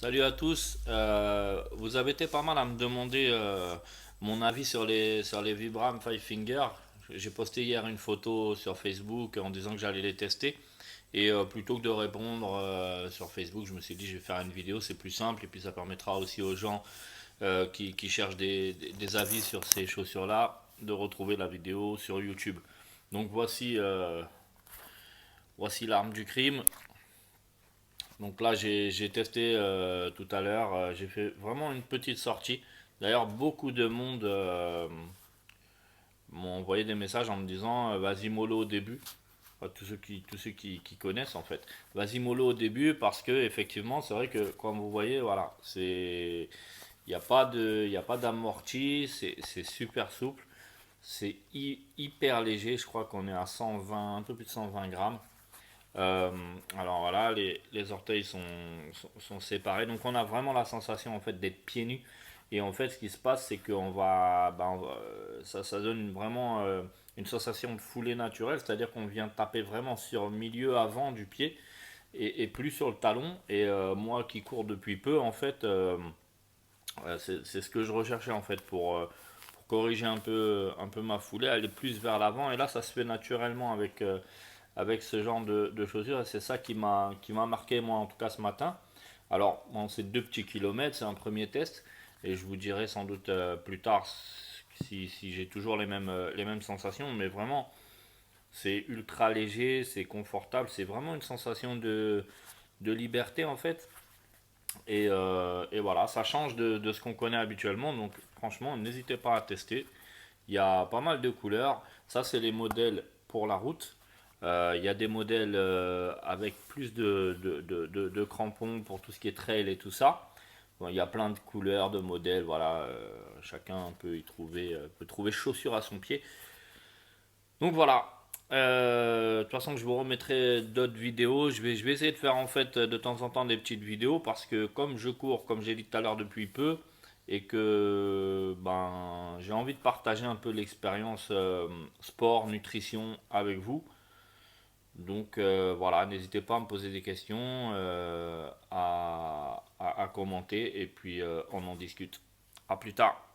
Salut à tous. Vous avez été pas mal à me demander mon avis sur les Vibram Five Finger. J'ai posté hier une photo sur Facebook en disant que j'allais les tester. Et plutôt que de répondre sur Facebook, je me suis dit je vais faire une vidéo, c'est plus simple et puis ça permettra aussi aux gens qui cherchent des avis sur ces chaussures-là de retrouver la vidéo sur YouTube. Donc voici l'arme du crime. Donc là, j'ai testé tout à l'heure. J'ai fait vraiment une petite sortie. D'ailleurs, beaucoup de monde m'ont envoyé des messages en me disant vas-y mollo au début. Enfin, tous ceux qui connaissent en fait. Vas-y mollo au début parce que effectivement, c'est vrai que comme vous voyez, voilà, il y a pas d'amorti, c'est super souple, c'est hyper léger. Je crois qu'on est à 120, un peu plus de 120 grammes. Euh, alors voilà, les orteils sont séparés. Donc on a vraiment la sensation en fait d'être pieds nus. Et en fait, ce qui se passe, c'est qu'on va, ça donne vraiment une sensation de foulée naturelle, c'est-à-dire qu'on vient taper vraiment sur le milieu avant du pied et plus sur le talon. Et moi qui cours depuis peu, en fait, c'est ce que je recherchais en fait pour corriger un peu ma foulée, aller plus vers l'avant. Et là, ça se fait naturellement avec ce genre de chaussures et c'est ça qui m'a marqué moi en tout cas ce matin. Alors bon, c'est 2 petits kilomètres, c'est un premier test et je vous dirai sans doute plus tard si j'ai toujours les mêmes sensations, mais vraiment c'est ultra léger, c'est confortable, c'est vraiment une sensation de liberté en fait et voilà, ça change de ce qu'on connaît habituellement, donc franchement n'hésitez pas à tester. Il y a pas mal de couleurs. Ça, c'est les modèles pour la route. Il y a des modèles avec plus de crampons pour tout ce qui est trail et tout ça. Bon, il y a plein de couleurs, de modèles. Voilà, chacun peut y trouver, peut trouver chaussure à son pied. Donc voilà. De toute façon, je vous remettrai d'autres vidéos. Je vais essayer de faire en fait de temps en temps des petites vidéos parce que comme je cours, comme j'ai dit tout à l'heure depuis peu, et que ben j'ai envie de partager un peu l'expérience sport, nutrition avec vous. Donc voilà, n'hésitez pas à me poser des questions, à commenter et puis on en discute. À plus tard.